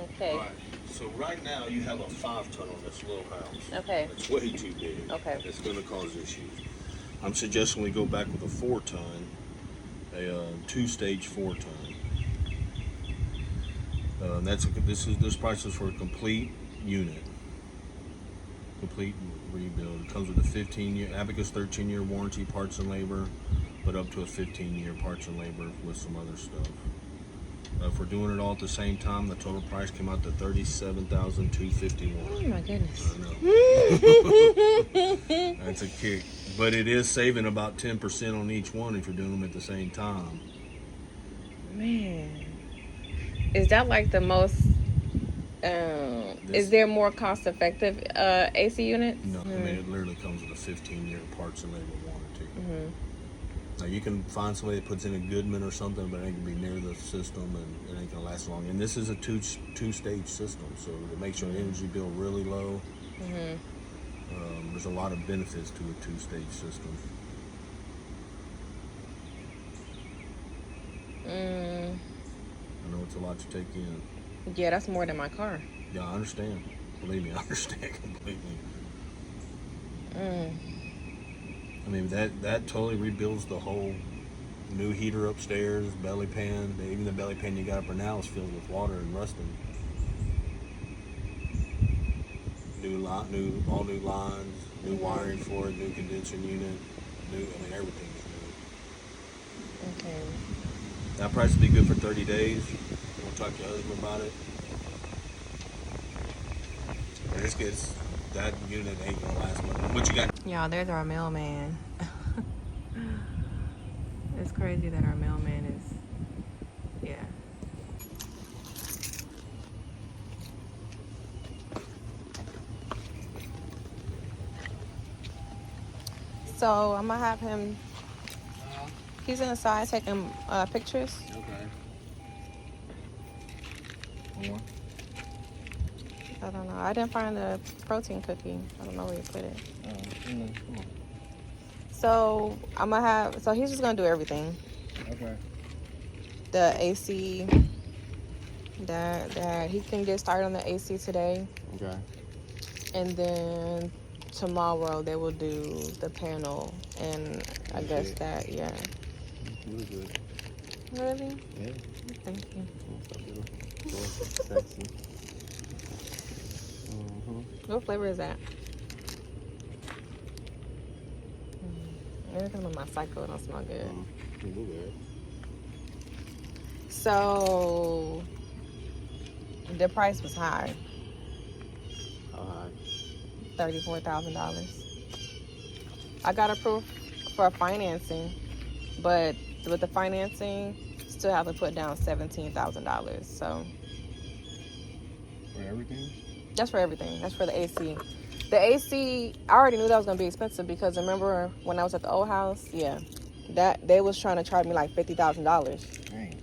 Okay. Right. So right now you have a 5-ton on this little house. Okay. It's way too big. Okay. It's going to cause issues. I'm suggesting we go back with a 4-ton, a 2-stage 4-ton. This price is for a complete unit, complete rebuild. It comes with a 15-year Abacus 13-year warranty, parts and labor, but up to a 15-year parts and labor with some other stuff. If we're doing it all at the same time, the total price came out to $37,251. Oh my goodness. I know. That's a kick, but it is saving about 10% on each one if you're doing them at the same time. Man, is that like the most? Is there more cost-effective AC units? No, I mean it literally comes with a 15-year parts and labor warranty. Mm-hmm. Now you can find somebody that puts in a Goodman or something, but it ain't gonna be near the system, and it ain't gonna last long. And this is a two-stage system, so it makes your energy bill really low. Mm-hmm. There's a lot of benefits to a two-stage system. I know it's a lot to take in. Yeah, that's more than my car. Yeah, I understand. Believe me, I understand completely. I mean, that totally rebuilds the whole new heater upstairs, belly pan. Even the belly pan you got up there now is filled with water and rusting. All new lines, new wiring for it, new condenser unit, everything's new. Okay. That price will be good for 30 days. We'll talk to your husband about it. That unit ain't gonna last much. What you got? Y'all, there's our mailman. It's crazy that our mailman is, yeah. So I'm gonna have him. He's inside taking pictures. Okay. More? I don't know. I didn't find the protein cookie. I don't know where you put it. Come on. So I'm gonna have. So he's just gonna do everything. Okay. The AC. That he can get started on the AC today, Okay. and then tomorrow they will do the panel, and I guess that Really good. Really? Yeah. Thank you. Sexy. What flavor is that? Every time on my cycle, it don't smell good. So the price was high. How high? $34,000. I got approved for financing, but with the financing, still have to put down $17,000. So For everything? that's for everything. That's for the AC. The AC, I already knew that was gonna be expensive because remember when I was at the old house? Yeah, that they was trying to charge me like $50,000. Dang.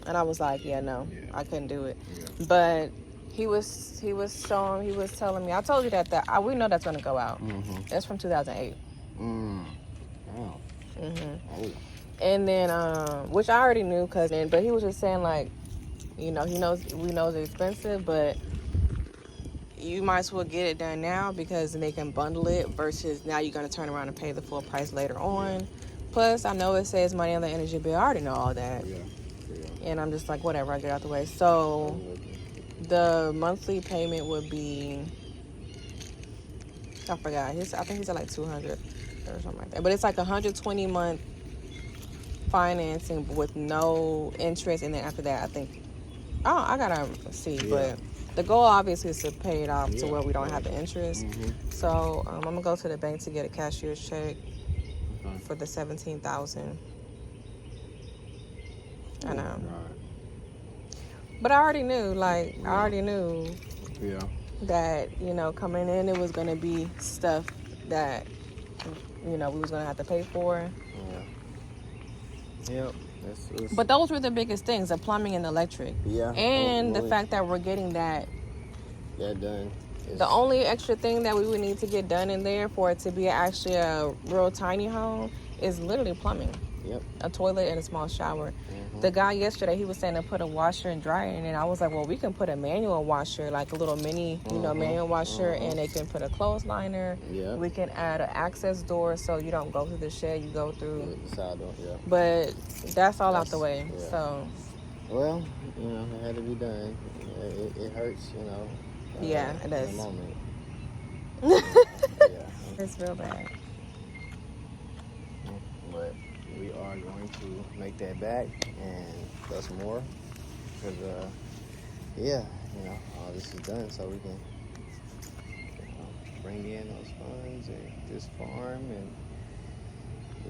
And I was like, yeah, no, I couldn't do it. Yeah. But he was telling me. I told you that we know that's gonna go out. That's from 2008. Wow. Oh. And then, which I already knew, but he was just saying like, we know it's expensive, but you might as well get it done now because then they can bundle it versus now you're gonna turn around and pay the full price later on. Plus, I know it saves money on the energy bill. I already know all that. Yeah. And I'm just like, whatever, I get out the way. So the monthly payment would be, I forgot. I think he's at like 200 or something like that. But it's like 120 month financing with no interest, and then after that, I think, I gotta see. But the goal obviously is to pay it off to where we don't have the interest. So I'm gonna go to the bank to get a cashier's check for the $17,000. I know. But I already knew, that, coming in, it was going to be stuff that, we was going to have to pay for. Yeah. Yep. But those were the biggest things, the plumbing and the electric. Yeah. And the fact that we're getting that done. The only extra thing that we would need to get done in there for it to be actually a real tiny home is literally plumbing. Yep. A toilet and a small shower. The guy yesterday, he was saying to put a washer and dryer in it. I was like, well, we can put a manual washer, like a little mini, manual washer, and they can put a clothesliner. Yeah. We can add an access door so you don't go through the shed, you go through. The side door, yeah. But that's all out the way. Yeah. So. Well, it had to be done. It hurts, Yeah, it does. In the moment. Yeah. It's real bad. But we are going to make that back and plus more. Because, all this is done so we can bring in those funds and just farm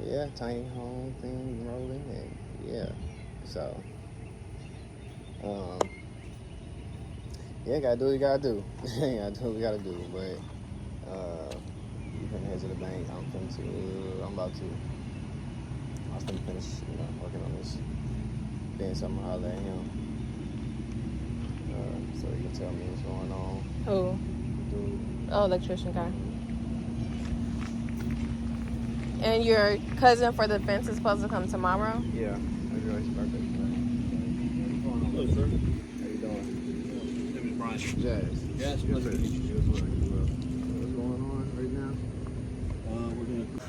and, tiny home thing rolling and, so. Gotta do what you gotta do. Gotta do what we gotta do. But you can head to the bank. I was gonna finish, working on this. Then something holler at him. So he can tell me what's going on. Who? Dude. Oh, electrician guy. And your cousin for the fence is supposed to come tomorrow? Yeah. Everybody's birthday today. Hello, sir. How you doing? My name is Brian. Jazz. Yes, Yes, sir. You as well. What's going on right now? We're going to...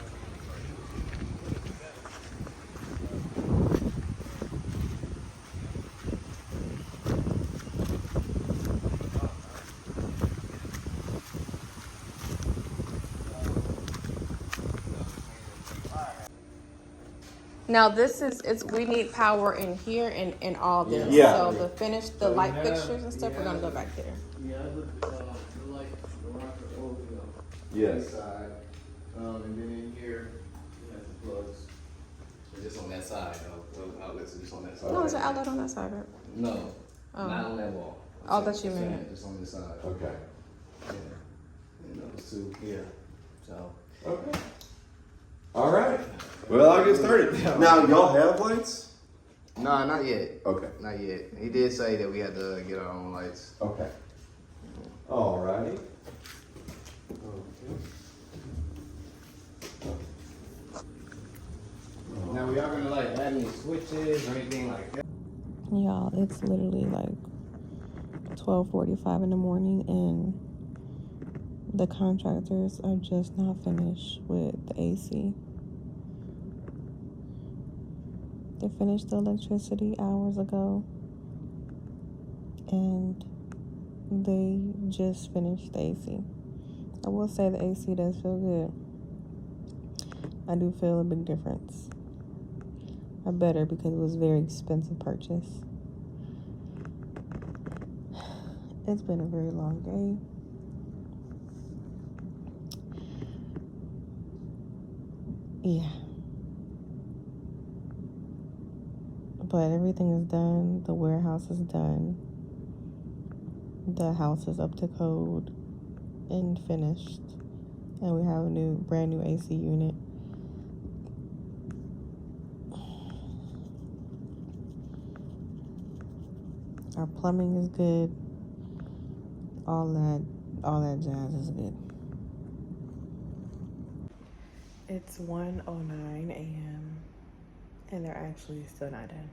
Now we need power in here and all this. Yeah. So the light fixtures and stuff, we're gonna go back there. Yeah, the light, the rocker over Yes. side. And then in here, we have the plugs. It's just on that side, the outlets are just on that side. No, there's an outlet on that side, right? No, not on that wall. Oh, that's you meant. Just on this side. Okay. Yeah. And those two here. So. Okay. All right. Well, I'll get started. Now, y'all have lights? No, not yet. Okay. Not yet. He did say that we had to get our own lights. Okay. All righty. Now, we are gonna like add any switches or anything like that. Y'all, it's literally like 12:45 in the morning, and the contractors are just not finished with the AC. They finished the electricity hours ago, and they just finished the AC. I will say the AC does feel good. I do feel a big difference. I better because it was a very expensive purchase. It's been a very long day. Yeah. But everything is done. The warehouse is done. The house is up to code and finished. And we have a brand new AC unit. Our plumbing is good. All that jazz is good. It's 1:09 a.m. and they're actually still not done.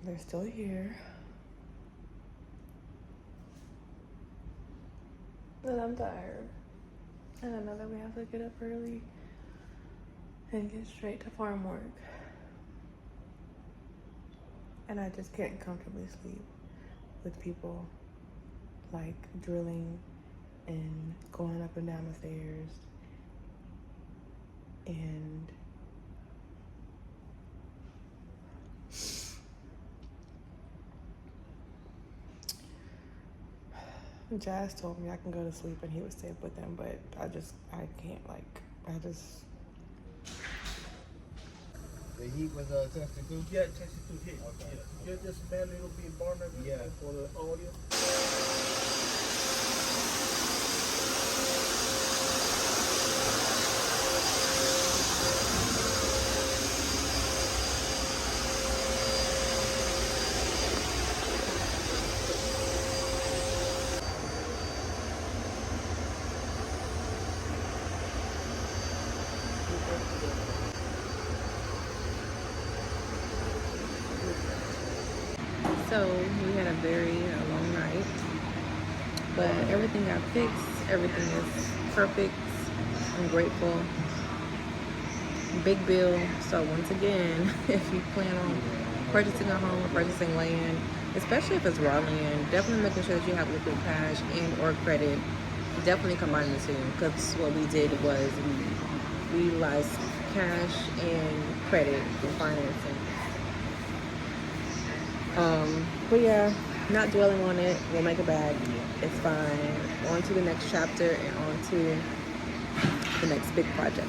They're still here. And I'm tired. And I know that we have to get up early and get straight to farm work. And I just can't comfortably sleep with people like drilling and going up and down the stairs and Jazz told me I can go to sleep and he would stay with them, but I can't, The heat was tested too? Yeah, tested through heat. Okay. Yeah. Just barely little bit burner for the audio. So we had a very long night, but everything got fixed. Everything is perfect. I'm grateful. Big bill. So once again, if you plan on purchasing a home or purchasing land, especially if it's raw land, definitely making sure that you have liquid cash and or credit. Definitely combine the two, because what we did was we utilized cash and credit for financing. But yeah, not dwelling on it. We'll make it back. It's fine. On to the next chapter and on to the next big project.